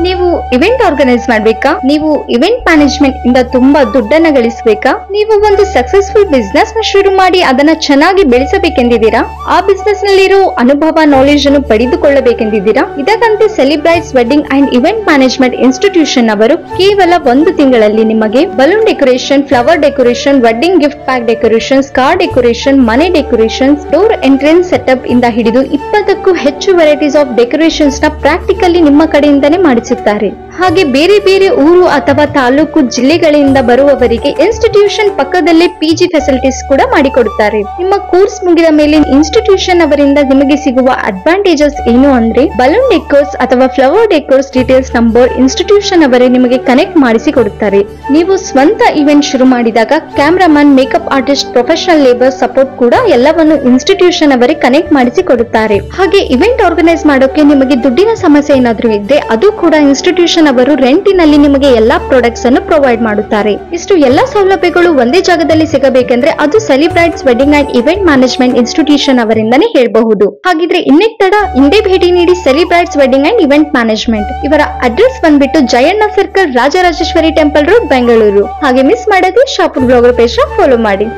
ನೀವು event organise ಮಾಡ್ಬೇಕಾ? ನೀವು ಇವೆಂಟ್ ಮ್ಯಾನೇಜ್ಮೆಂಟ್ ಇಂದ ತುಂಬಾ ದುಡ್ಡನ್ನ ಗಳಿಸಬೇಕಾ? ನೀವು ಒಂದು ಸಕ್ಸಸ್ಫುಲ್ ಬಿಸ್ನೆಸ್ ನ ಶುರು ಮಾಡಿ ಅದನ್ನ ಚೆನ್ನಾಗಿ ಬೆಳೆಸಬೇಕೆಂದಿದ್ದೀರಾ? ಆ ಬಿಸ್ನೆಸ್ ನಲ್ಲಿರೋ ಅನುಭವ ನಾಲೆಜ್ ಅನ್ನು ಪಡೆದುಕೊಳ್ಳಬೇಕೆಂದಿದ್ದೀರಾ? ಇದಕ್ಕಂತೆ celebrates wedding and event management institution ಅವರು ಕೇವಲ 1 ತಿಂಗಳಲ್ಲಿ ನಿಮಗೆ balloon decoration, flower decoration, wedding gift pack decorations, car decoration, ಮನೆ ಡೆಕೋರೇಷನ್ಸ್, ಡೋರ್ ಎಂಟ್ರೆನ್ಸ್ ಸೆಟಪ್ ಇಂದ ಹಿಡಿದು 20ಕ್ಕೂ ಹೆಚ್ಚು ವೆರೈಟೀಸ್ ಆಫ್ ಡೆಕೋರೇಷನ್ಸ್ ನ ಪ್ರಾಕ್ಟಿಕಲಿ ನಿಮ್ಮ ಕಡೆಯಿಂದನೇ ಮಾಡಿಸುತ್ತಾರೆ. ಹಾಗೆ ಬೇರೆ ಬೇರೆ ಊರು ಅಥವಾ ತಾಲೂಕು ಜಿಲ್ಲೆಗಳಿಂದ ಬರುವವರಿಗೆ ಇನ್ಸ್ಟಿಟ್ಯೂಷನ್ ಪಕ್ಕದಲ್ಲೇ ಪಿಜಿ ಫೆಸಿಲಿಟೀಸ್ ಕೂಡ ಮಾಡಿಕೊಡುತ್ತಾರೆ. ನಿಮ್ಮ ಕೋರ್ಸ್ ಮುಗಿದ ಮೇಲೆ ಇನ್ಸ್ಟಿಟ್ಯೂಷನ್ ಅವರಿಂದ ನಿಮಗೆ ಸಿಗುವ ಅಡ್ವಾಂಟೇಜಸ್ ಏನು ಅಂದ್ರೆ ಬಲೂನ್ ಡೆಕೋರ್ಸ್ ಅಥವಾ flower decors details number institution ಅವರೇ ನಿಮಗೆ ಕನೆಕ್ಟ್ ಮಾಡಿಸಿ ಕೊಡುತ್ತಾರೆ. ನೀವು ಸ್ವಂತ ಇವೆಂಟ್ ಶುರು ಮಾಡಿದಾಗ cameraman, makeup artist, professional labour support ಕೂಡ ಎಲ್ಲವನ್ನು ಇನ್ಸ್ಟಿಟ್ಯೂಷನ್ ಅವರೇ ಕನೆಕ್ಟ್ ಮಾಡಿಸಿ ಕೊಡುತ್ತಾರೆ. ಹಾಗೆ ಇವೆಂಟ್ ಆರ್ಗನೈಸ್ ಮಾಡೋಕೆ ನಿಮಗೆ ದುಡ್ಡಿನ ಸಮಸ್ಯೆ ಏನಾದ್ರೂ ಇದ್ದೆ ಅದು ಕೂಡ ಇನ್ಸ್ಟಿಟ್ಯೂಷನ್ ಅವರು ರೆಂಟಿನಲ್ಲಿ ನಿಮಗೆ ಎಲ್ಲಾ ಪ್ರಾಡಕ್ಟ್ಸ್ ಅನ್ನು ಪ್ರೊವೈಡ್ ಮಾಡುತ್ತಾರೆ. ಇಷ್ಟು ಎಲ್ಲಾ ಸೌಲಭ್ಯಗಳು ಒಂದೇ ಜಾಗದಲ್ಲಿ ಸಿಗಬೇಕೆಂದ್ರೆ ಅದು celebrates wedding and event management institution ಅವರಿಂದನೇ ಹೇಳಬಹುದು. ಹಾಗಿದ್ರೆ ಇನ್ನೇಕ್ ತಡ, ಹಿಂದೆ ಭೇಟಿ ನೀಡಿ celebrates wedding and event management. ಇವರ ಅಡ್ರೆಸ್ ಬಂದ್ಬಿಟ್ಟು Jayanna circle, Rajarajeshwari temple road, Bengaluru. ಹಾಗೆ ಮಿಸ್ ಮಾಡದೆ ಶಾಪುರ್ ಬ್ಲಾಗರ್ ಪೇಜ್ ಫಾಲೋ ಮಾಡಿ.